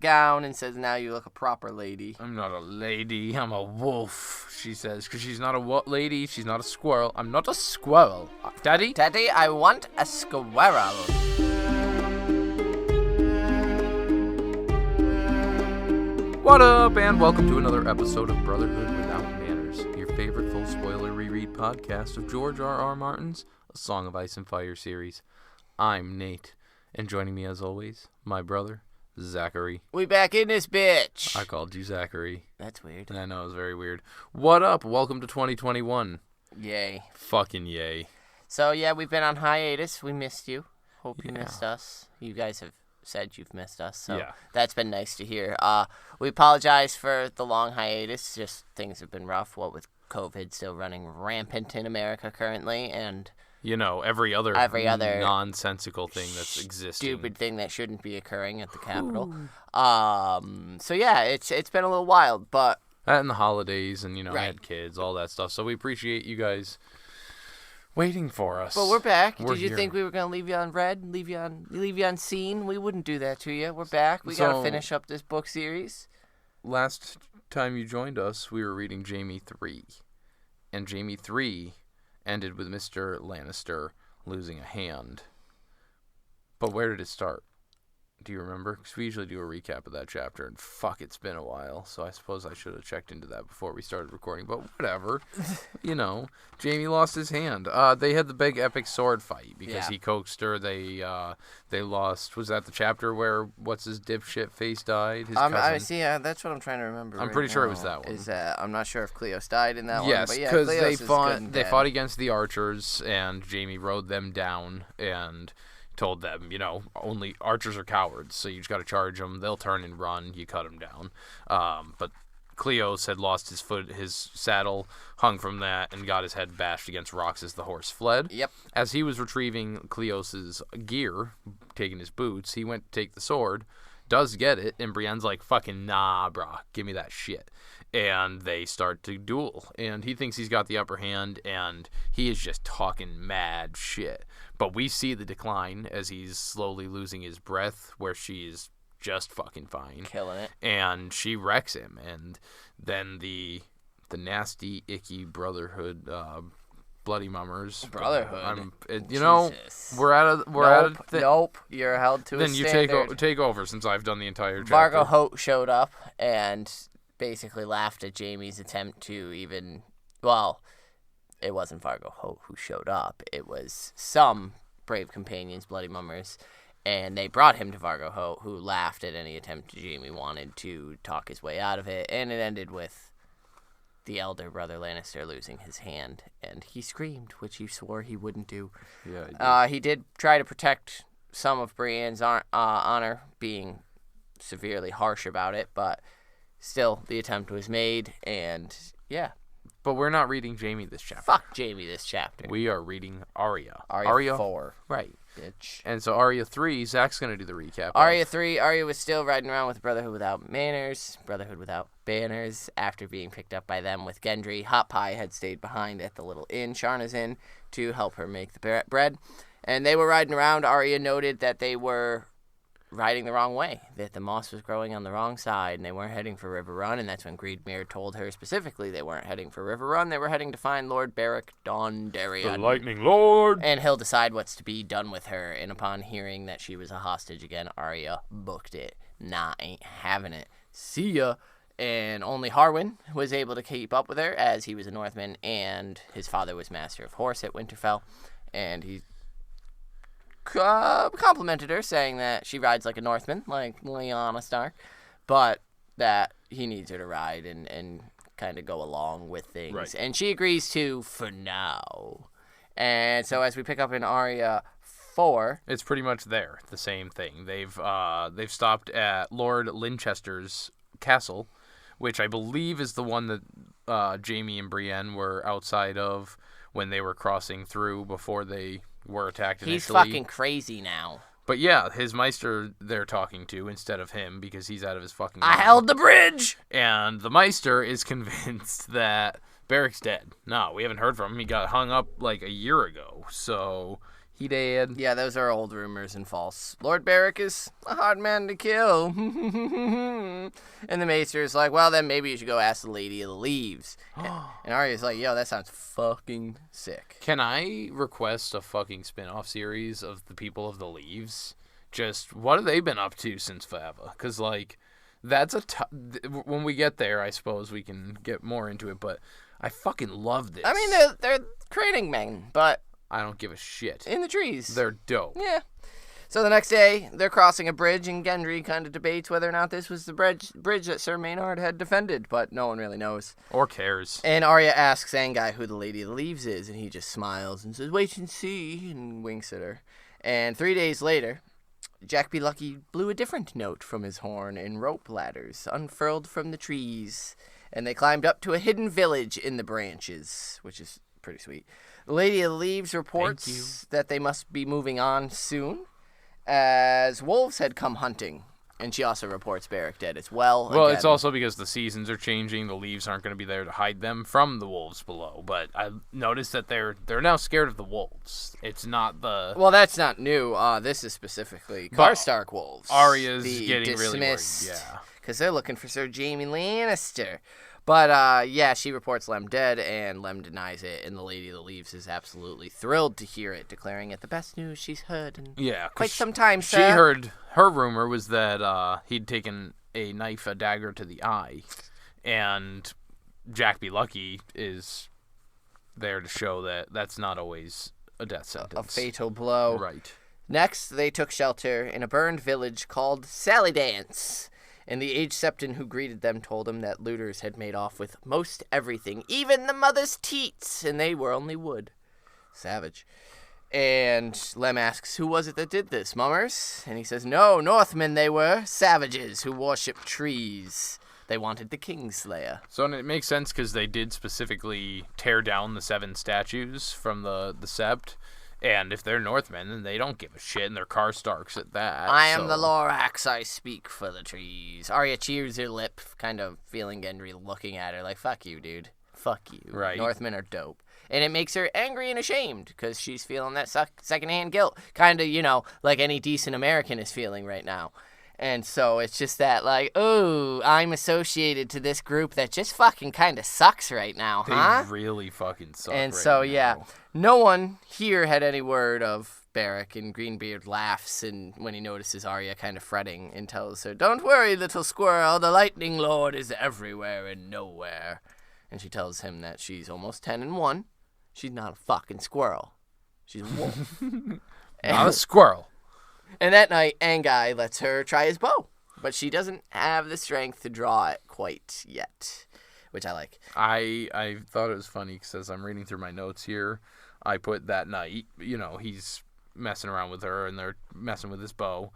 gown and says, now you look a proper lady. I'm not a lady, I'm a wolf, she says, because she's not a lady, she's not a squirrel. I'm not a squirrel. Daddy? Daddy, I want a squirrel. What up, and welcome to another episode of Brotherhood Without Manners, your favorite full spoiler reread podcast of George R.R. Martin's A Song of Ice and Fire series. I'm Nate, and joining me as always, my brother, Zachary. We back in this bitch. I called you Zachary. That's weird. I know, it was very weird. What up? Welcome to 2021. Yay. Fucking yay. So, yeah, we've been on hiatus. We missed you. Hope you missed us. You guys have said you've missed us, so that's been nice to hear. We apologize for the long hiatus. Just things have been rough, what with COVID still running rampant in America currently, and you know, every other nonsensical thing that's existing. Stupid thing that shouldn't be occurring at the Capitol. So yeah, it's been a little wild, but that and the holidays and, you know, I had kids, all that stuff. So we appreciate you guys waiting for us. But we're back. Did you think we were gonna leave you on red, leave you on scene? We wouldn't do that to you. We're back. We gotta finish up this book series. Last time you joined us, we were reading Jaime 3. And Jaime 3 ended with Mr. Lannister losing a hand. But where did it start? Do you remember? Because we usually do a recap of that chapter, and fuck, it's been a while, so I suppose I should have checked into that before we started recording, but whatever. You know, Jaime lost his hand. They had the big epic sword fight, because he coaxed her. They lost. Was that the chapter where, what's his dipshit face died? His cousin? I see, that's what I'm trying to remember. I'm pretty sure it was that one. I'm not sure if Cleos died in that one. Yes, because they fought against the archers, and Jaime rode them down, and told them, you know, only archers are cowards, so you just got to charge them. They'll turn and run. You cut them down. But Cleos had lost his foot, his saddle hung from that, and got his head bashed against rocks as the horse fled. Yep. As he was retrieving Cleos's gear, taking his boots, he went to take the sword, does get it, and Brienne's like, fucking nah, brah, give me that shit. And they start to duel, and he thinks he's got the upper hand, and he is just talking mad shit. But we see the decline as he's slowly losing his breath, where she's just fucking fine. Killing it. And she wrecks him, and then the nasty, icky Brotherhood, bloody mummers. Brotherhood. We're at a thing. Nope, you're held to a standard. Then you take over, since I've done the entire chapter. Vargo Hoat showed up, and basically laughed at Jaime's attempt to even, well, it wasn't Vargo Hoat who showed up. It was some brave companions, bloody mummers, and they brought him to Vargo Hoat, who laughed at any attempt Jaime wanted to talk his way out of it, and it ended with the elder brother Lannister losing his hand, and he screamed, which he swore he wouldn't do. Yeah, he did try to protect some of Brienne's honor, being severely harsh about it, but still, the attempt was made, and yeah. But we're not reading Jaime this chapter. Fuck Jaime this chapter. We are reading Arya. Arya 4. Right. Bitch. And so Arya 3, Zach's going to do the recap. Arya 3, Arya was still riding around with Brotherhood Without Manners, Brotherhood Without Banners, after being picked up by them with Gendry. Hot Pie had stayed behind at the little inn, Sharna's Inn, to help her make the bread. And they were riding around. Arya noted that they were riding the wrong way, that the moss was growing on the wrong side, and they weren't heading for Riverrun, and that's when Greedmere told her specifically they weren't heading for Riverrun, they were heading to find Lord Berric Dondarrion. The Lightning Lord! And he'll decide what's to be done with her, and upon hearing that she was a hostage again, Arya booked it. Nah, ain't having it. See ya. And only Harwin was able to keep up with her, as he was a Northman, and his father was Master of Horse at Winterfell, and he complimented her, saying that she rides like a Northman, like Lyanna Stark, but that he needs her to ride and kind of go along with things. Right. And she agrees to, for now. And so as we pick up in Arya 4... It's pretty much there, the same thing. They've stopped at Lord Lychester's castle, which I believe is the one that Jaime and Brienne were outside of when they were crossing through before they were attacked initially. He's fucking crazy now. But yeah, his Maester they're talking to instead of him because he's out of his fucking mind. I held the bridge! And the Maester is convinced that Berric's dead. No, we haven't heard from him. He got hung up like a year ago. So He did. Yeah, those are old rumors and false. Lord Berric is a hard man to kill. And the Maester is like, well, then maybe you should go ask the Lady of the Leaves. And Arya's like, yo, that sounds fucking sick. Can I request a fucking spin-off series of the people of the Leaves? Just, what have they been up to since forever? Because, like, that's when we get there, I suppose we can get more into it, but I fucking love this. I mean, they're training men, but I don't give a shit. in the trees. They're dope. Yeah. So the next day, they're crossing a bridge, and Gendry kind of debates whether or not this was the bridge that Sir Maynard had defended, but no one really knows. Or cares. And Arya asks Anguy who the Lady of the Leaves is, and he just smiles and says, wait and see, and winks at her. And 3 days later, Jack Be Lucky blew a different note from his horn, and rope ladders unfurled from the trees, and they climbed up to a hidden village in the branches, which is pretty sweet. The Lady of the Leaves reports that they must be moving on soon, as wolves had come hunting. And she also reports Berric dead as well. Well, it's also because the seasons are changing. The leaves aren't going to be there to hide them from the wolves below. But I noticed that they're now scared of the wolves. It's not the... Well, that's not new. This is specifically Karstark wolves. Arya's getting really worried. Yeah. Because they're looking for Sir Jaime Lannister. But, yeah, she reports Lem dead, and Lem denies it, and the Lady of the Leaves is absolutely thrilled to hear it, declaring it the best news she's heard in quite some time, sir. She heard, her rumor was that he'd taken a dagger to the eye, and Jack Be Lucky is there to show that that's not always a death sentence. A fatal blow. Right. Next, they took shelter in a burned village called Sally Dance. And the aged septon who greeted them told them that looters had made off with most everything, even the mother's teats, and they were only wood. Savage. And Lem asks, who was it that did this, mummers? And he says, no, Northmen they were, savages who worship trees. They wanted the Kingslayer. So and it makes sense because they did specifically tear down the 7 statues from the Sept. And if they're Northmen, then they don't give a shit, and they're Karstarks at that. I am the Lorax, I speak for the trees. Arya cheers her lip, kind of feeling Gendry looking at her like, fuck you, dude. Fuck you. Right. Northmen are dope. And it makes her angry and ashamed, because she's feeling that secondhand guilt. Kind of, you know, like any decent American is feeling right now. And so it's just that, like, ooh, I'm associated to this group that just fucking kind of sucks right now, huh? They really fucking suck And right so, now. yeah, no one here had any word of Berric, and Greenbeard laughs and when he notices Arya kind of fretting and tells her, don't worry, little squirrel, the Lightning Lord is everywhere and nowhere. And she tells him that she's almost 10 and 1. She's not a fucking squirrel. She's a wolf. Not a squirrel. And that night, Anguy lets her try his bow, but she doesn't have the strength to draw it quite yet, which I like. I thought it was funny because as I'm reading through my notes here, I put that night, you know, he's messing around with her and they're messing with his bow,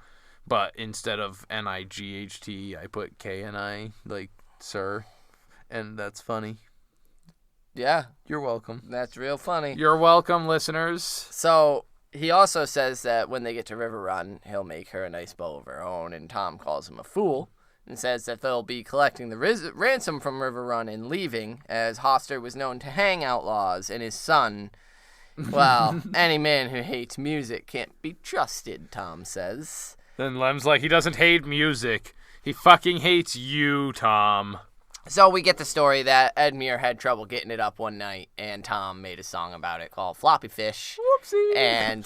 but instead of N-I-G-H-T, I put K-N-I, like, sir, and that's funny. Yeah. You're welcome. That's real funny. You're welcome, listeners. So he also says that when they get to Riverrun, he'll make her a nice bow of her own, and Tom calls him a fool and says that they'll be collecting the ransom from Riverrun and leaving, as Hoster was known to hang outlaws, and his son, well, any man who hates music can't be trusted, Tom says. Then Lem's like, he doesn't hate music. He fucking hates you, Tom. So we get the story that Edmure had trouble getting it up one night, and Tom made a song about it called Floppy Fish. Whoopsie. And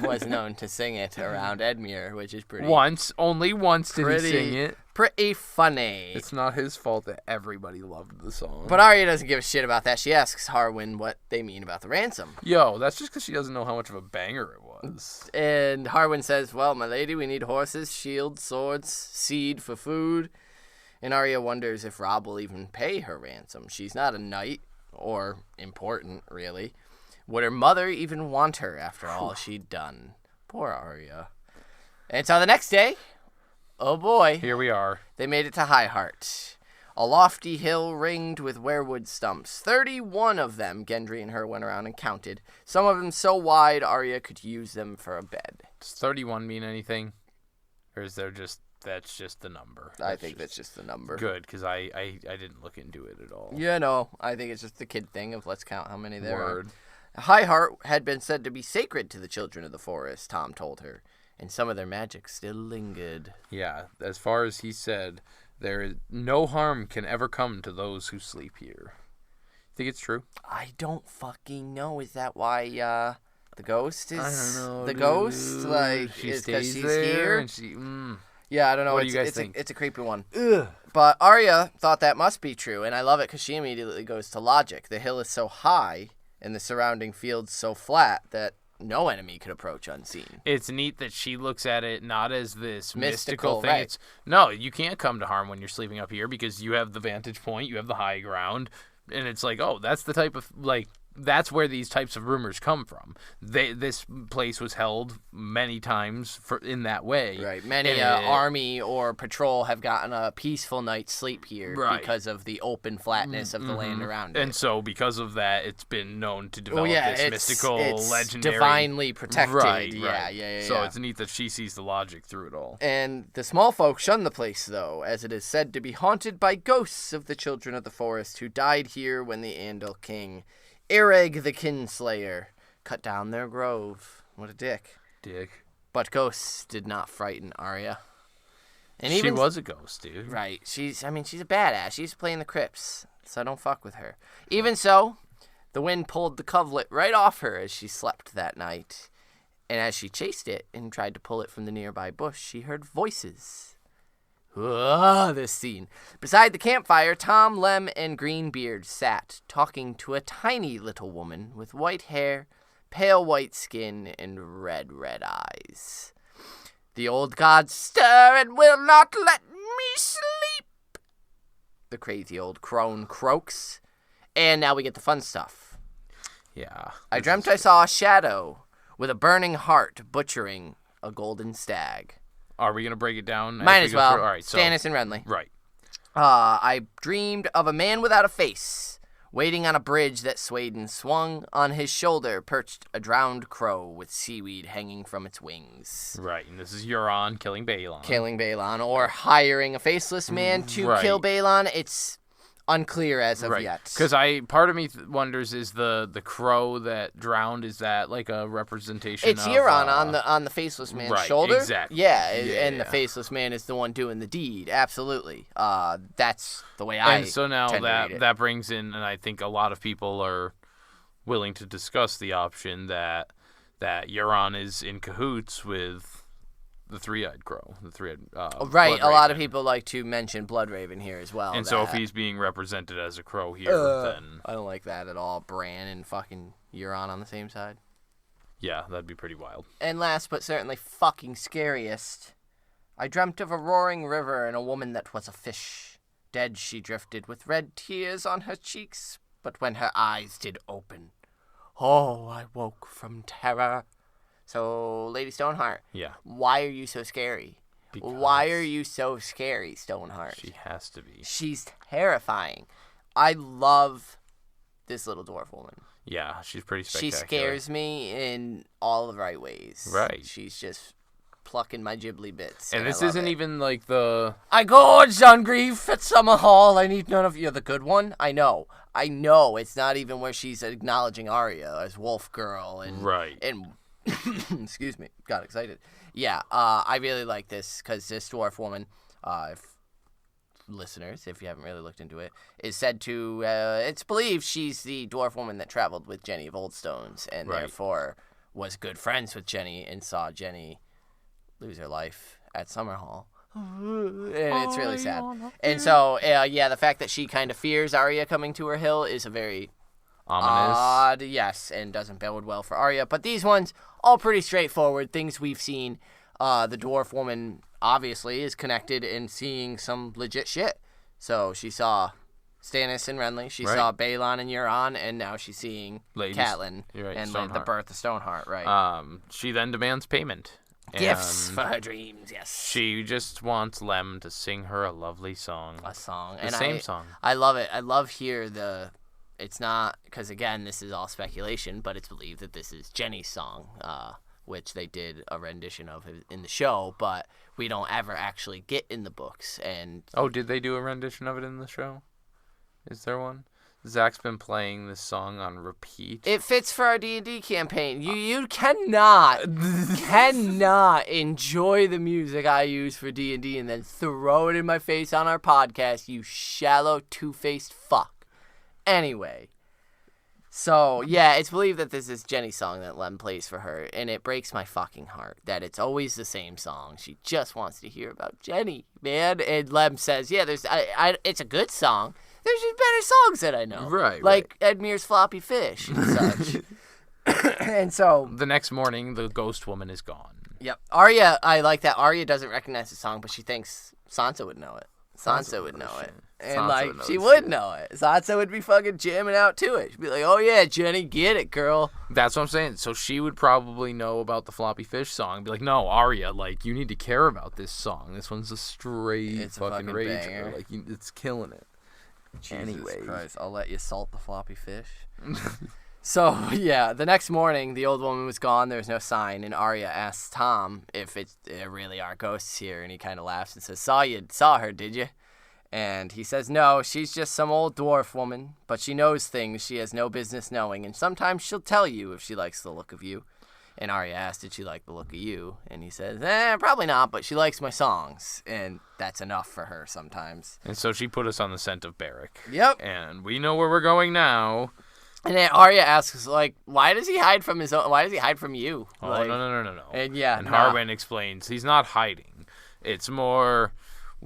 was known to sing it around Edmure, which is pretty... Only once did he sing it. Pretty funny. It's not his fault that everybody loved the song. But Arya doesn't give a shit about that. She asks Harwin what they mean about the ransom. Yo, that's just because she doesn't know how much of a banger it was. And Harwin says, well, my lady, we need horses, shields, swords, seed for food. And Arya wonders if Robb will even pay her ransom. She's not a knight, or important, really. Would her mother even want her after all she'd done? Poor Arya. And so the next day, oh boy. Here we are. They made it to Highheart. A lofty hill ringed with weirwood stumps. 31 of them, Gendry and her went around and counted. Some of them so wide, Arya could use them for a bed. Does 31 mean anything? Or is there just... That's just the number. I think that's just the number. Good, because I didn't look into it at all. Yeah, no. I think it's just the kid thing of let's count how many there are. High Heart had been said to be sacred to the children of the forest, Tom told her, and some of their magic still lingered. Yeah, as far as he said, no harm can ever come to those who sleep here. Think it's true? I don't fucking know. Is that why the ghost is... I don't know, the dude. ghost, like, she is because stays she's there here? and she... Yeah, I don't know. What do you guys think? It's a creepy one. Ugh. But Arya thought that must be true, and I love it because she immediately goes to logic. The hill is so high and the surrounding fields so flat that no enemy could approach unseen. It's neat that she looks at it not as this mystical thing. right. It's no, you can't come to harm when you're sleeping up here because you have the vantage point, you have the high ground, and it's like, oh, that's the type of that's where these types of rumors come from. This place was held many times in that way. Right. Many army or patrol have gotten a peaceful night's sleep here because of the open flatness of the land around it. And so because of that, it's been known to develop this mystical, legendary... divinely protected. Right. Yeah. So it's neat that she sees the logic through it all. And the small folk shun the place, though, as it is said to be haunted by ghosts of the children of the forest who died here when the Andal King... Eareg the Kinslayer cut down their grove. What a dick. But ghosts did not frighten Arya. And she was a ghost, dude. Right. She's a badass. She's playing the crypts, so don't fuck with her. Even so, the wind pulled the coverlet right off her as she slept that night. And as she chased it and tried to pull it from the nearby bush, she heard voices. This scene. Beside the campfire, Tom, Lem, and Greenbeard sat, talking to a tiny little woman with white hair, pale white skin, and red eyes. The old gods stir and will not let me sleep, the crazy old crone croaks. And now we get the fun stuff. Yeah. I dreamt I saw a shadow with a burning heart butchering a golden stag. Are we going to break it down? Might as well. All right, so, Stannis and Renly. Right. I dreamed of a man without a face, waiting on a bridge that swayed and swung. On his shoulder perched a drowned crow with seaweed hanging from its wings. Right, and this is Euron killing Balon. Or hiring a faceless man to kill Balon. It's unclear as of yet. Because part of me wonders, is the crow that drowned, is that like a representation it's of... Euron on the faceless man's shoulder. Exactly. Yeah, and the faceless man is the one doing the deed. Absolutely. That's the way I And so now tend to read it. that brings in, and I think a lot of people are willing to discuss the option that Euron is in cahoots with the three-eyed crow, right. A lot of people like to mention Bloodraven here as well. And so if he's being represented as a crow here, then I don't like that at all. Bran and fucking Euron on the same side. Yeah, that'd be pretty wild. And last but certainly fucking scariest, I dreamt of a roaring river and a woman that was a fish. Dead she drifted with red tears on her cheeks, but when her eyes did open, oh, I woke from terror. So, Lady Stoneheart. Yeah. Why are you so scary? Why are you so scary, Stoneheart? She has to be. She's terrifying. I love this little dwarf woman. Yeah, she's pretty spectacular. She scares me in all the right ways. Right. She's just plucking my ghibli bits. And this isn't even like the... I gorged on grief at summer hall. I need none of you. The good one? I know. It's not even where she's acknowledging Arya as Wolf Girl. And, right. And... excuse me, got excited. Yeah, I really like this because this dwarf woman, if you haven't really looked into it, is said to, it's believed she's the dwarf woman that traveled with Jenny of Oldstones and therefore was good friends with Jenny and saw Jenny lose her life at Summerhall. And it's really sad. And so, the fact that she kind of fears Arya coming to her hill is a very... ominous. Odd, yes, and doesn't bode well for Arya. But these ones, all pretty straightforward, things we've seen. The dwarf woman, obviously, is connected in seeing some legit shit. So she saw Stannis and Renly, she saw Balon and Euron, and now she's seeing Catelyn and the birth of Stoneheart, right? She then demands payment. Gifts for her dreams, yes. She just wants Lem to sing her a lovely song. A song. The same song. I love it. I love here it's not, because again, this is all speculation, but it's believed that this is Jenny's song, which they did a rendition of in the show, but we don't ever actually get in the books. And did they do a rendition of it in the show? Is there one? Zach's been playing this song on repeat. It fits for our D&D campaign. You cannot enjoy the music I use for D&D and then throw it in my face on our podcast, you shallow, two-faced fuck. Anyway, so, yeah, it's believed that this is Jenny's song that Lem plays for her, and it breaks my fucking heart that it's always the same song. She just wants to hear about Jenny, man. And Lem says, yeah, it's a good song. There's just better songs that I know. Right. Like Edmure's Floppy Fish and such. And so... The next morning, the ghost woman is gone. Yep. Arya, I like that. Arya doesn't recognize the song, but she thinks Sansa would know it. Sansa would know it. And, she would know it. Sansa would be fucking jamming out to it. She'd be like, oh, yeah, Jenny, get it, girl. That's what I'm saying. So she would probably know about the Floppy Fish song. Be like, no, Arya, you need to care about this song. This one's a straight fucking rager. Banger. It's killing it. Jesus Christ, I'll let you salt the floppy fish. So, yeah, the next morning, the old woman was gone. There was no sign, and Arya asks Tom if there really are ghosts here, and he kind of laughs and says, saw her, did you? And he says, no, she's just some old dwarf woman, but she knows things she has no business knowing, and sometimes she'll tell you if she likes the look of you. And Arya asked, did she like the look of you? And he says, probably not, but she likes my songs. And that's enough for her sometimes. And so she put us on the scent of Berric. Yep. And we know where we're going now. And then Arya asks, why does he hide from why does he hide from you? Oh, no. And yeah. And Harwin explains, he's not hiding. It's more,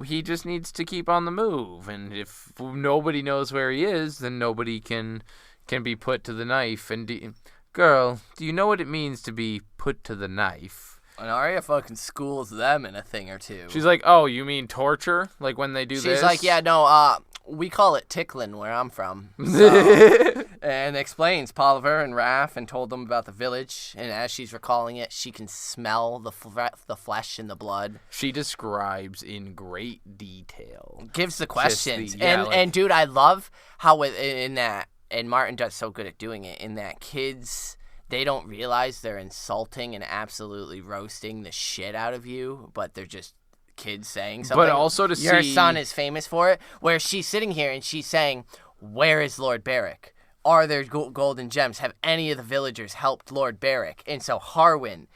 he just needs to keep on the move. And if nobody knows where he is, then nobody can be put to the knife. And girl, do you know what it means to be put to the knife? And Arya fucking schools them in a thing or two. She's like, oh, you mean torture? Like when they do this? She's like, yeah, no, we call it tickling where I'm from. So, and explains Polliver and Raph and told them about the village. And as she's recalling it, she can smell the flesh and the blood. She describes in great detail. Gives the questions. And dude, I love how in that, and Martin does so good at doing it, in that kids, they don't realize they're insulting and absolutely roasting the shit out of you, but they're just kids saying something. But also to Your son is famous for it, where she's sitting here and she's saying, where is Lord Berric? Are there golden gems? Have any of the villagers helped Lord Berric? And so Harwin,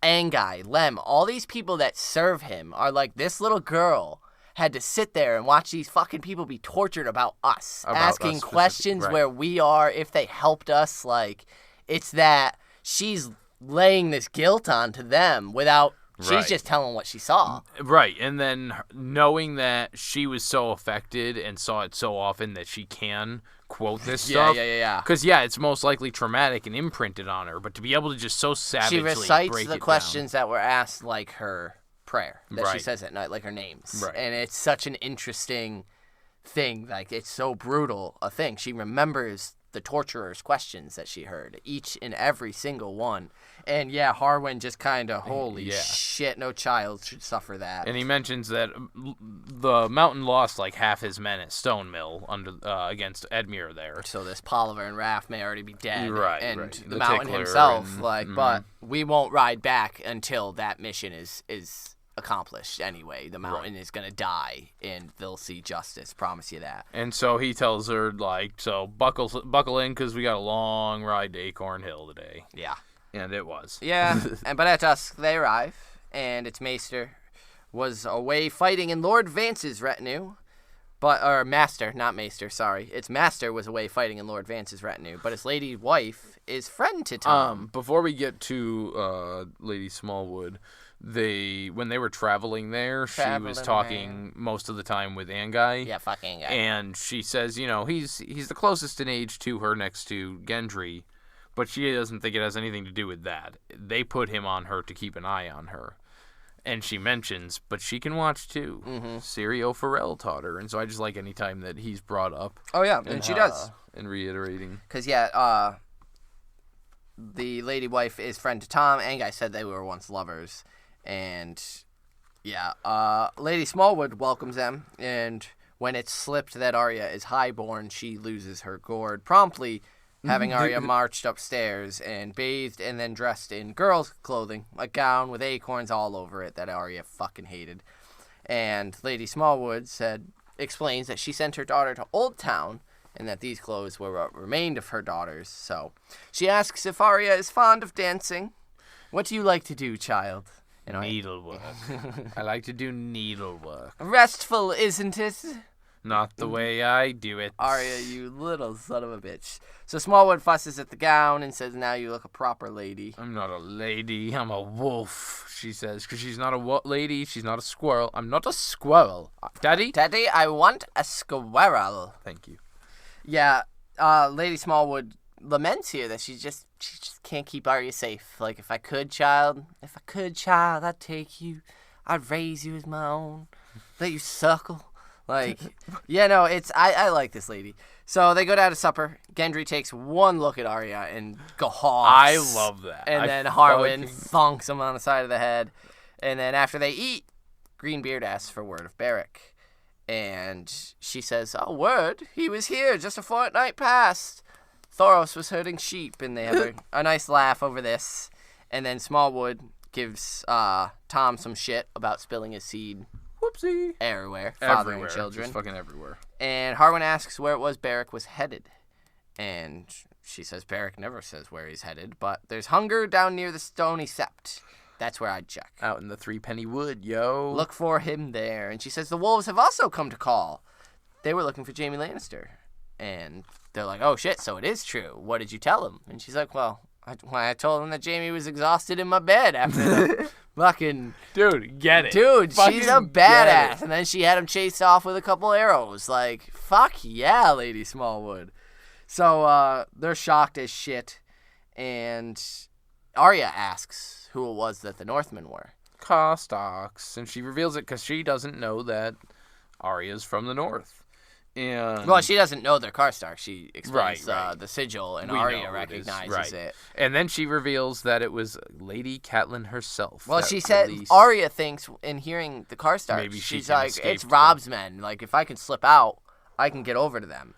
Angai, Lem, all these people that serve him are like, this little girl had to sit there and watch these fucking people be tortured about us, asking questions where we are, if they helped us. It's that she's laying this guilt onto them without, she's just telling what she saw. Right, and then knowing that she was so affected and saw it so often that she can quote this stuff. Yeah. Because, it's most likely traumatic and imprinted on her, but to be able to just so savagely she recites break the questions that were asked like her prayer that she says at night, like her names. Right. And it's such an interesting thing. It's so brutal a thing. She remembers the torturer's questions that she heard, each and every single one. And yeah, Harwin just kind of, holy shit, no child should suffer that. And he mentions that the mountain lost half his men at Stone Mill against Edmure there. So this Polliver and Raph may already be dead. Right, and the mountain himself, but we won't ride back until that mission is accomplished anyway. The mountain is going to die, and they'll see justice. Promise you that. And so he tells her, so buckle in, because we got a long ride to Acorn Hill today. Yeah. And it was. Yeah, but at dusk they arrive, and its Maester was away fighting in Lord Vance's retinue. Master, not Maester, sorry. Its Master was away fighting in Lord Vance's retinue, but his lady wife is friend to Tom. Before we get to Lady Smallwood, when they were traveling there, she was talking most of the time with Angai. Yeah, fuck Angai. And she says, he's the closest in age to her next to Gendry, but she doesn't think it has anything to do with that. They put him on her to keep an eye on her. And she mentions, but she can watch too. Mm-hmm. Sirio Farrell taught her, and so I just like any time that he's brought up. Oh yeah, and she does. And reiterating. Because the lady wife is friend to Tom. Angai said they were once lovers, and Lady Smallwood welcomes them. And when it's slipped that Arya is highborn, she loses her gourd promptly. Having Arya marched upstairs and bathed and then dressed in girls' clothing, a gown with acorns all over it that Arya fucking hated. And Lady Smallwood explains that she sent her daughter to Old Town and that these clothes were what remained of her daughters. So she asks if Arya is fond of dancing. What do you like to do, child? Needlework. I like to do needlework. Restful, isn't it? Not the way I do it. Arya, you little son of a bitch. So Smallwood fusses at the gown and says, now you look a proper lady. I'm not a lady. I'm a wolf, she says. Because she's not a lady. She's not a squirrel. I'm not a squirrel. Daddy? Daddy, I want a squirrel. Thank you. Yeah, Lady Smallwood laments here that she just can't keep Arya safe. Like, if I could, child, I'd take you. I'd raise you as my own. Let you suckle. Like, yeah, no, I like this lady. So they go down to supper. Gendry takes one look at Arya and gawks. I love that. And then Harwin thunks him on the side of the head. And then after they eat, Greenbeard asks for word of Berric. And she says, oh, word? He was here just a fortnight past. Thoros was herding sheep, and they have a nice laugh over this. And then Smallwood gives Tom some shit about spilling his seed. Whoopsie. Everywhere. Fathering children. Just fucking everywhere. And Harwin asks where it was Berric was headed. And she says Berric never says where he's headed, but there's hunger down near the Stony Sept. That's where I'd check. Out in the Threepenny Wood, yo. Look for him there. And she says the wolves have also come to call. They were looking for Jaime Lannister. And they're like, oh, shit, so it is true. What did you tell him? And she's like, well, I told him that Jaime was exhausted in my bed after the fucking... Dude, get it. Dude, fucking she's a badass. And then she had him chased off with a couple arrows. Like, fuck yeah, Lady Smallwood. So they're shocked as shit. And Arya asks who it was that the Northmen were. Karstarks. And she reveals it because she doesn't know that Arya's from the north. And well, she doesn't know they're Karstarks. She explains right. The sigil, and We Arya know recognizes it. And then she reveals that it was Lady Catelyn herself. Well, she said Arya thinks in hearing the Karstarks, maybe she's can like, escape it's Rob's men. Like, if I can slip out, I can get over to them.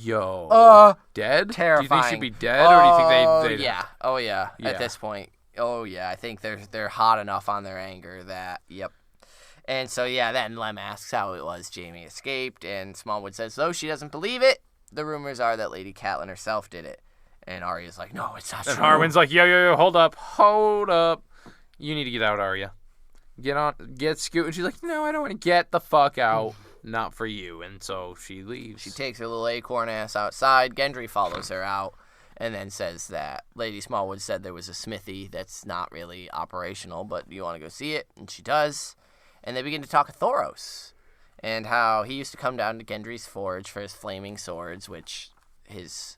Yo. Dead? Terrifying. Do you think she'd be dead, or do you think they... Yeah. Oh, yeah. At this point. Oh, yeah. I think they're hot enough on their anger that, yep. And so, yeah, then Lem asks how it was Jaime escaped, and Smallwood says, though she doesn't believe it, the rumors are that Lady Catelyn herself did it. And Arya's like, no, it's not true. And Harwin's like, yo, hold up. You need to get out, Arya. Get Scoot. And she's like, no, I don't want to get the fuck out. Not for you. And so she leaves. She takes her little acorn ass outside. Gendry follows her out and then says that Lady Smallwood said there was a smithy that's not really operational, but you want to go see it? And she does. And they begin to talk of Thoros and how he used to come down to Gendry's forge for his flaming swords, which his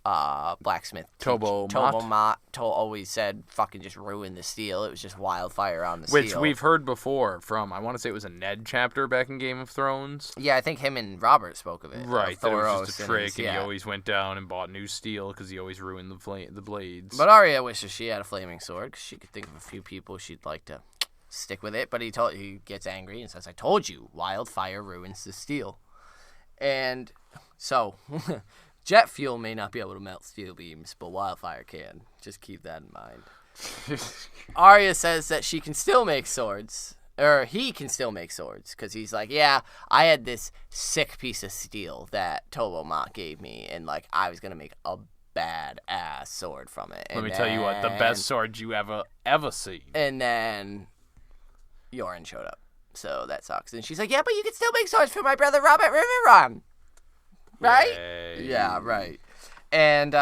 blacksmith Tobo Mott always said fucking just ruined the steel. It was just wildfire on the steel. Which we've heard before from, I want to say it was a Ned chapter back in Game of Thrones. Yeah, I think him and Robert spoke of it. Right, that it was just a trick, and he always went down and bought new steel because he always ruined the blades. But Arya wishes she had a flaming sword because she could think of a few people she'd like to stick with it, but he gets angry and says, I told you, wildfire ruins the steel. And so, jet fuel may not be able to melt steel beams, but wildfire can. Just keep that in mind. Arya says that she can still make swords, or he can still make swords, because he's like, yeah, I had this sick piece of steel that Tobo Mott gave me, and like I was going to make a badass sword from it. Let me tell you what, the best sword you ever seen. And then Yoren showed up, so that sucks. And she's like, yeah, but you can still make swords for my brother Robert Riverrun. Right? Yay. Yeah, right. And,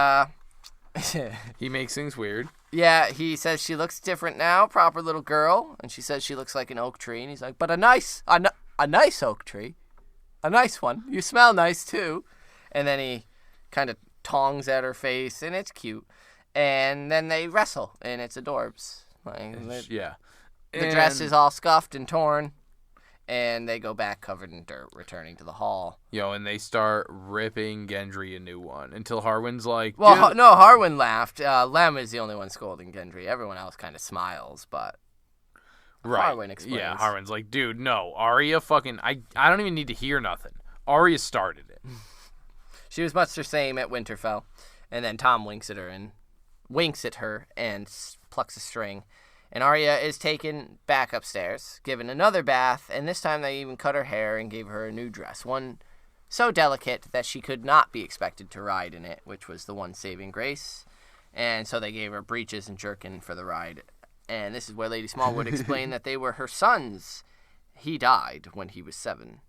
he makes things weird. Yeah, he says she looks different now, proper little girl. And she says she looks like an oak tree. And he's like, but a nice oak tree. A nice one. You smell nice, too. And then he kind of tongs at her face, and it's cute. And then they wrestle, and it's adorbs. Yeah. The dress is all scuffed and torn, and they go back covered in dirt, returning to the hall. And they start ripping Gendry a new one until Harwin's like... Well, no, Harwin laughed. Lem is the only one scolding Gendry. Everyone else kind of smiles, but Harwin explains. Yeah, Harwin's like, dude, no, Arya fucking... I don't even need to hear nothing. Arya started it. She was much the same at Winterfell, and then Tom winks at her and plucks a string. And Arya is taken back upstairs, given another bath, and this time they even cut her hair and gave her a new dress. One so delicate that she could not be expected to ride in it, which was the one saving grace. And so they gave her breeches and jerkin for the ride. And this is where Lady Smallwood explained that they were her sons. He died when he was 7.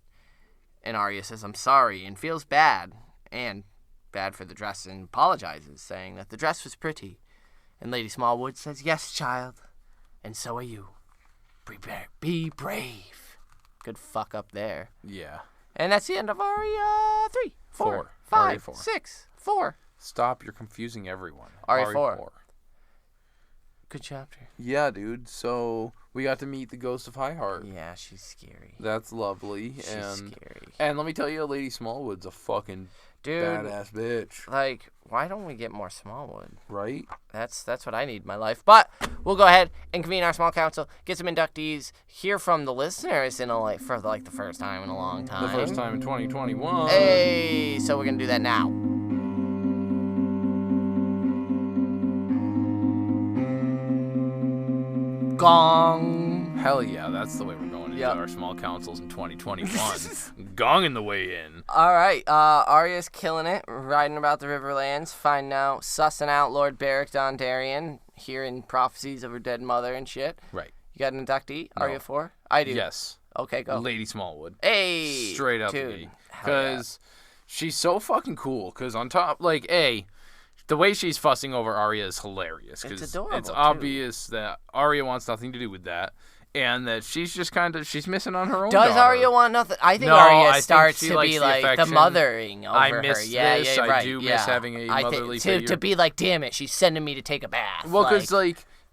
And Arya says, I'm sorry, and feels bad, and bad for the dress, and apologizes, saying that the dress was pretty. And Lady Smallwood says, yes, child, and so are you. Be brave. Good fuck up there. Yeah. And that's the end of Arya 3, 4, 5, 6, 4. Stop, you're confusing everyone. Arya 4. Good chapter. Yeah, dude. So we got to meet the Ghost of Highheart. Yeah, she's scary. That's lovely. She's scary. And let me tell you, Lady Smallwood's a fucking badass bitch. Like, why don't we get more Smallwood? Right? That's what I need in my life. But we'll go ahead and convene our small council, get some inductees, hear from the listeners for the first time in a long time. The first time in 2021. Hey, so we're gonna do that now. Gong. Hell yeah, that's the way we're going into our small councils in 2021. Gonging the way in. All right, Arya's killing it, riding about the Riverlands, sussing out Lord Berric Dondarrion, hearing prophecies of her dead mother and shit. Right. You got an inductee, No. Arya 4? I do. Yes. Okay, go. Lady Smallwood. Hey! Straight up, dude. because she's so fucking cool. Because on top, the way she's fussing over Arya is hilarious. It's Because adorable, it's obvious that Arya wants nothing to do with that. And that she's just she's missing on her own Does daughter. Arya want nothing? I think No, Arya I think starts she to likes be the like the affection. mothering over I miss her. Yeah, this. yeah, I right. do yeah. miss having a motherly figure. To be like, damn it, she's sending me to take a bath. Well, because,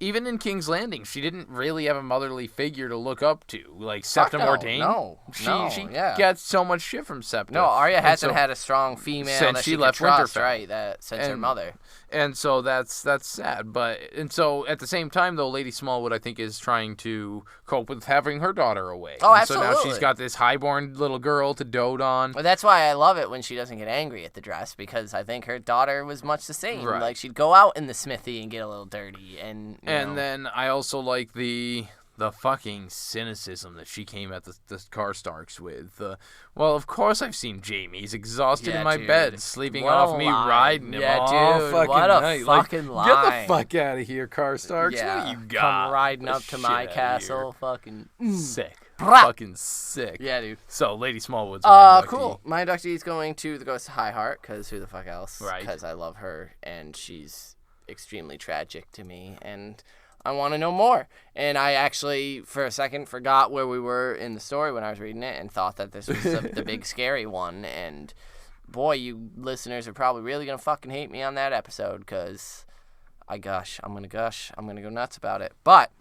even in King's Landing, she didn't really have a motherly figure to look up to. Like, Septim Ordain. No, She gets so much shit from Septim. No, Arya hasn't had a strong female since that she could left trust, Winterfell. right? Since her mother. And so that's sad. And so at the same time, though, Lady Smallwood, I think, is trying to cope with having her daughter away. Oh, and absolutely. So now she's got this highborn little girl to dote on. Well, that's why I love it when she doesn't get angry at the dress, because I think her daughter was much the same. Right. Like, she'd go out in the smithy and get a little dirty. And then I also like the fucking cynicism that she came at the Karstarks with. Well, of course I've seen Jaime. He's exhausted in my bed, sleeping off me, riding him all dude, fucking what a night. fucking line. Get the fuck out of here, Karstarks. Yeah, what do you got? come riding Get up the to shit my outta castle, fucking sick. Brah. Fucking sick. Yeah, dude. So, Lady Smallwood's my inductee. Cool. My inductee is going to the Ghost of Highheart, because who the fuck else? Right. Because I love her, and she's extremely tragic to me, and I want to know more. And I actually, for a second, forgot where we were in the story when I was reading it and thought that this was the big scary one. And boy, you listeners are probably really going to fucking hate me on that episode, because I'm going to go nuts about it. But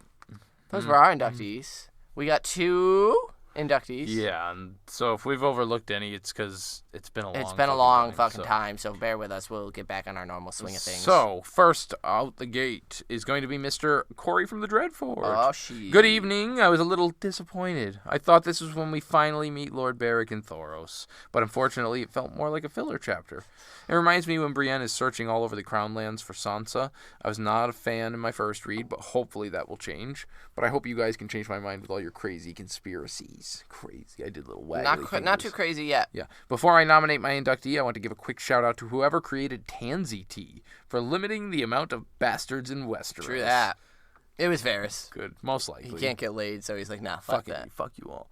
those were our inductees. We got 2 inductees. Yeah, and so if we've overlooked any, it's because it's been a long fucking time, so bear with us. We'll get back on our normal swing of things. So, first out the gate is going to be Mr. Corey from the Dreadfort. Oh, shit. Good evening. I was a little disappointed. I thought this was when we finally meet Lord Berric and Thoros, but unfortunately it felt more like a filler chapter. It reminds me when Brienne is searching all over the Crownlands for Sansa. I was not a fan in my first read, but hopefully that will change. But I hope you guys can change my mind with all your crazy conspiracies. Crazy. I did a little waggly Not too crazy yet. Yeah. Before I nominate my inductee, I want to give a quick shout out to whoever created Tansy Tea for limiting the amount of bastards in Westeros. True that. It was Varys. Good. Most likely. He can't get laid, so he's like, nah, fuck that. Fuck you all.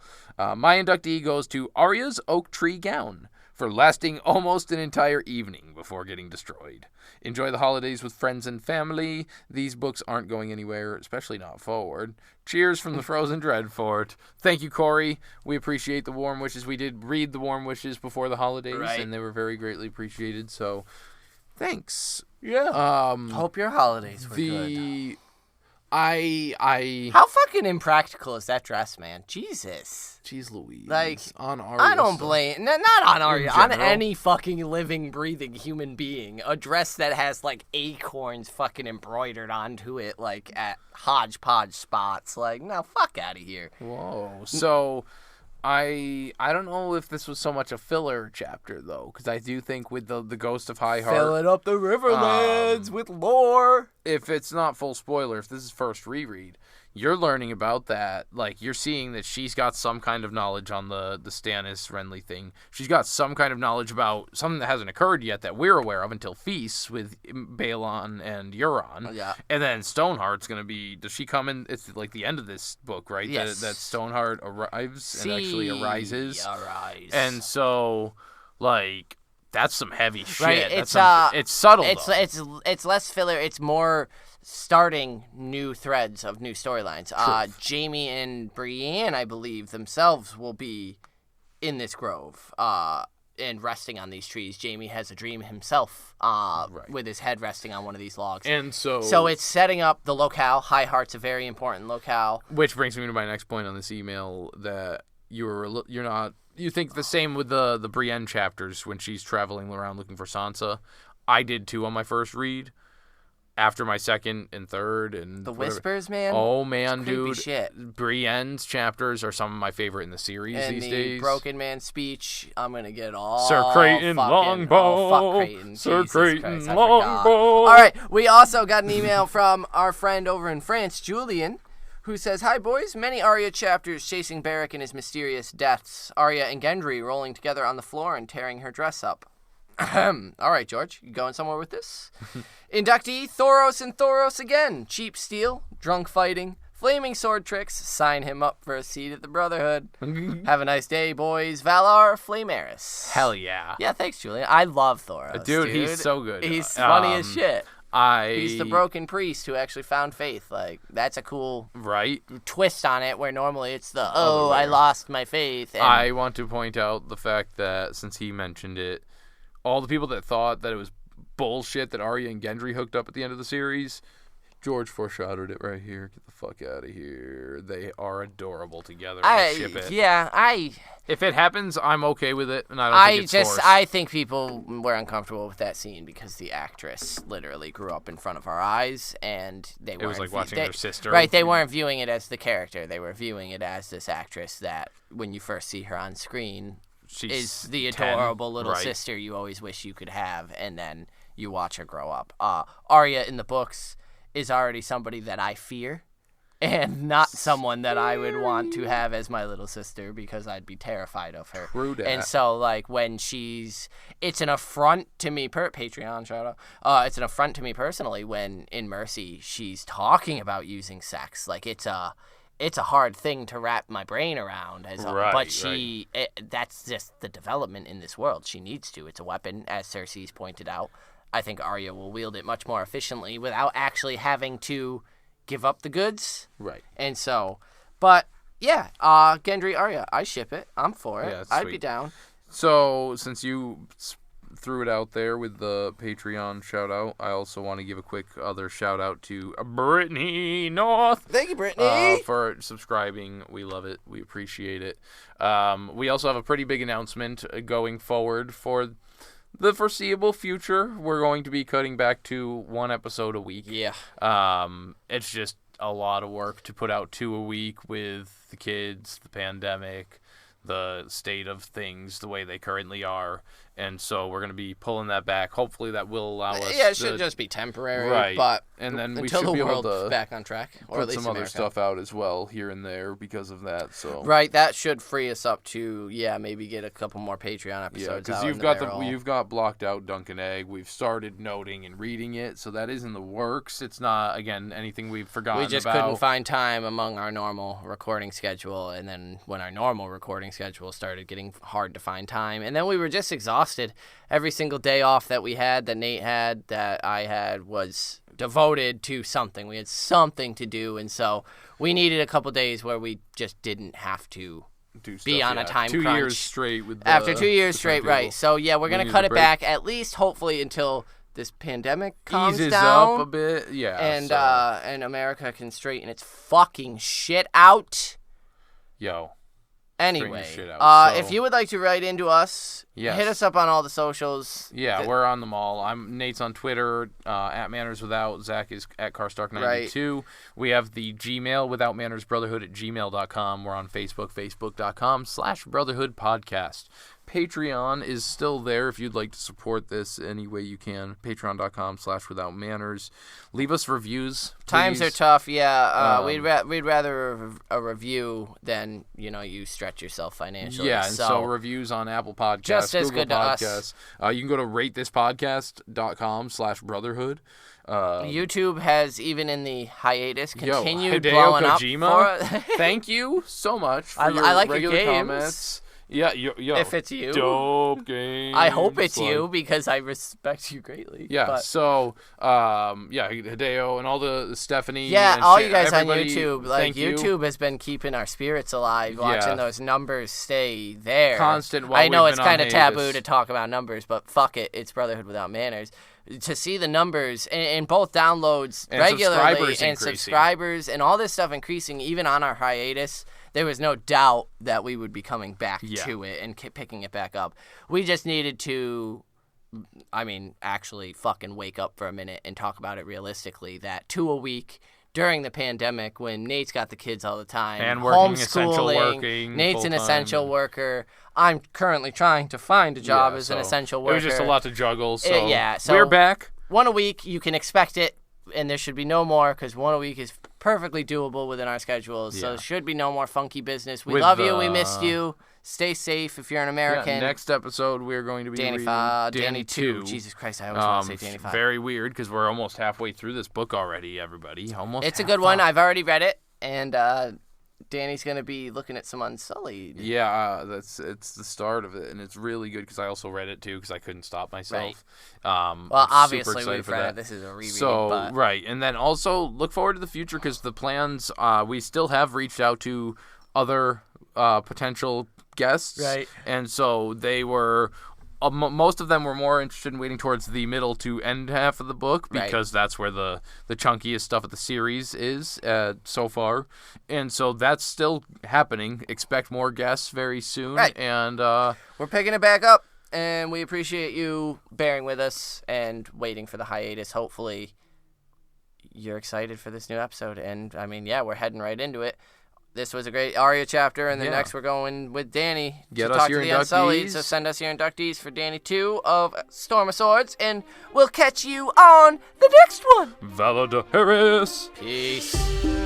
My inductee goes to Arya's oak tree gown for lasting almost an entire evening before getting destroyed. Enjoy the holidays with friends and family. These books aren't going anywhere, especially not forward. Cheers from the Frozen Dreadfort. Thank you, Corey. We appreciate the warm wishes. We did read the warm wishes before the holidays, and they were very greatly appreciated, so thanks. Yeah. Hope your holidays were good. How fucking impractical is that dress, man? Jesus. Jeez Louise. Like, on Arya. I don't blame... Not on Arya. On general. any fucking living, breathing human being. A dress that has, like, acorns fucking embroidered onto it, like, at hodgepodge spots. Like, no, fuck out of here. Whoa. So... I don't know if this was so much a filler chapter, though, because I do think with the Ghost of Highheart... Filling up the Riverlands with lore. If it's not full spoiler, if this is first reread, you're learning about that. Like, you're seeing that she's got some kind of knowledge on the Stannis Renly thing. She's got some kind of knowledge about something that hasn't occurred yet that we're aware of until Feast with Balon and Euron. Yeah. And then Stoneheart's going to be... Does she come in? It's like the end of this book, right? Yes. That Stoneheart arrives and actually arises. Arise. And so, like... That's some heavy shit. Right, it's subtle. It's less filler. It's more starting new threads of new storylines. Jaime and Brienne, I believe, themselves will be in this grove and resting on these trees. Jaime has a dream himself with his head resting on one of these logs. And so it's setting up the locale. High Heart's a very important locale. Which brings me to my next point on this email, that you're not... You think the same with the Brienne chapters when she's traveling around looking for Sansa. I did too on my first read. After my second and third and the whatever. Whispers, man. Oh man, dude! Shit. Brienne's chapters are some of my favorite in the series and these days. Broken Man speech. I'm gonna get all Sir Creighton Longbow. Fuck Creighton. Sir Jesus Creighton Christ, Longbow. All right, we also got an email from our friend over in France, Julian, who says, "Hi, boys. Many Arya chapters chasing Berric in his mysterious deaths. Arya and Gendry rolling together on the floor and tearing her dress up." All right, George. You going somewhere with this? Inductee, Thoros and Thoros again. Cheap steel, drunk fighting, flaming sword tricks. Sign him up for a seat at the Brotherhood. Have a nice day, boys. Valar Flameris. Hell yeah. Yeah, thanks, Julian. I love Thoros, dude. He's so good. He's funny as shit. He's the broken priest who actually found faith. Like, that's a cool twist on it, where normally it's the, I lost my faith. And I want to point out the fact that, since he mentioned it, all the people that thought that it was bullshit that Arya and Gendry hooked up at the end of the series, George foreshadowed it right here. Get the fuck out of here. They are adorable together. I ship it. Yeah, if it happens, I'm okay with it, and I don't think it's forced. I think people were uncomfortable with that scene because the actress literally grew up in front of our eyes, and it was like watching their sister. Right, they weren't viewing it as the character. They were viewing it as this actress that, when you first see her on screen, is the adorable little sister you always wish you could have, and then you watch her grow up. Arya in the books is already somebody that I fear, and not someone that I would want to have as my little sister, because I'd be terrified of her. True that. And so, like, when it's an affront to me, Patreon shout out, it's an affront to me personally when, in Mercy, she's talking about using sex. Like, it's a hard thing to wrap my brain around. That's just the development in this world. She needs to. It's a weapon, as Cersei's pointed out. I think Arya will wield it much more efficiently without actually having to give up the goods. Right. And so, but yeah, Gendry Arya, I ship it. I'm for it. Yeah, I'd be down. So, since you threw it out there with the Patreon shout out, I also want to give a quick other shout out to Brittany North. Thank you, Brittany, for subscribing. We love it. We appreciate it. We also have a pretty big announcement going forward for the foreseeable future. We're going to be cutting back to one episode a week. Yeah. It's just a lot of work to put out 2 a week with the kids, the pandemic, the state of things, the way they currently are. And so we're going to be pulling that back. Hopefully that will allow us. Yeah, it should just be temporary. Right. But and then we until should the be able world's to back on track, or put at least some other America. stuff out as well here and there because of that. So right, that should free us up to maybe get a couple more Patreon episodes. Yeah, because you've got blocked out Dunk and Egg. We've started noting and reading it, so that is in the works. It's not, again, anything we've forgotten about. We just couldn't find time among our normal recording schedule, and then when our normal recording schedule started getting hard to find time, and then we were just exhausted. Every single day off that we had, that Nate had, that I had, was devoted to something. We had something to do, and so we needed a couple days where we just didn't have to be on a time 2 crunch. years straight with After 2 years straight, right. So, yeah, we're going to cut it break. back, at least, hopefully, until this pandemic calms eases down. up a bit, yeah. And America can straighten its fucking shit out. Yo. Anyway, out, if you would like to write into us, hit us up on all the socials. Yeah, we're on them all. Nate's on Twitter, at Manners Without. Zach is at Carstark92. Right. We have the Gmail, withoutmannersbrotherhood@gmail.com. We're on Facebook, facebook.com/Brotherhood Podcast. Patreon is still there if you'd like to support this any way you can. Patreon.com/withoutmanners. Leave us reviews, please. Times are tough, yeah. We'd rather a review than, you stretch yourself financially. Yeah, and so reviews on Apple Podcasts, just as Google good to Podcasts. us. You can go to ratethispodcast.com/brotherhood. YouTube has, even in the hiatus, continued Hideo blowing Kojima, up. Thank you so much for I like your regular games. comments. Yeah, if it's you. Dope games. I hope it's you, because I respect you greatly. Yeah, but. So, Hideo and all the Stephanie. Yeah, and all you guys on everybody, YouTube. thank YouTube you. has been keeping our spirits alive, watching those numbers stay there. Constant while I know we've it's been kind on of taboo hiatus. to talk about numbers, but fuck it. It's Brotherhood Without Manners. To see the numbers in both downloads and regularly subscribers subscribers and all this stuff increasing, even on our hiatus, there was no doubt that we would be coming back to it and picking it back up. We just needed to, actually fucking wake up for a minute and talk about it realistically, that 2 a week during the pandemic when Nate's got the kids all the time. And working, essential working. Nate's an full-time. essential worker. I'm currently trying to find a job as an essential worker. It was just a lot to juggle, so, so we're back. 1 a week, you can expect it, and there should be no more, because 1 a week is perfectly doable within our schedules, so there should be no more funky business. We love you, we missed you. Stay safe if you're an American. Next episode, we're going to be reading Danny 2. Jesus Christ, I always want to say Danny 5. Very weird, because we're almost halfway through this book already, everybody. It's a good one. I've already read it, and Danny's going to be looking at some Unsullied. Yeah, it's the start of it, and it's really good because I also read it too because I couldn't stop myself. Right. Well, obviously we've read it. This is a reread. So, right, and then also look forward to the future because the plans, we still have reached out to other potential guests. Right. And so they were... most of them were more interested in waiting towards the middle to end half of the book because that's where the chunkiest stuff of the series is so far. And so that's still happening. Expect more guests very soon. Right. And we're picking it back up, and we appreciate you bearing with us and waiting for the hiatus. Hopefully you're excited for this new episode. And, we're heading right into it. This was a great Arya chapter, and then next we're going with Danny to talk to the Unsullied. So send us your inductees for Danny 2 of Storm of Swords, and we'll catch you on the next one. Valor Harris. Peace.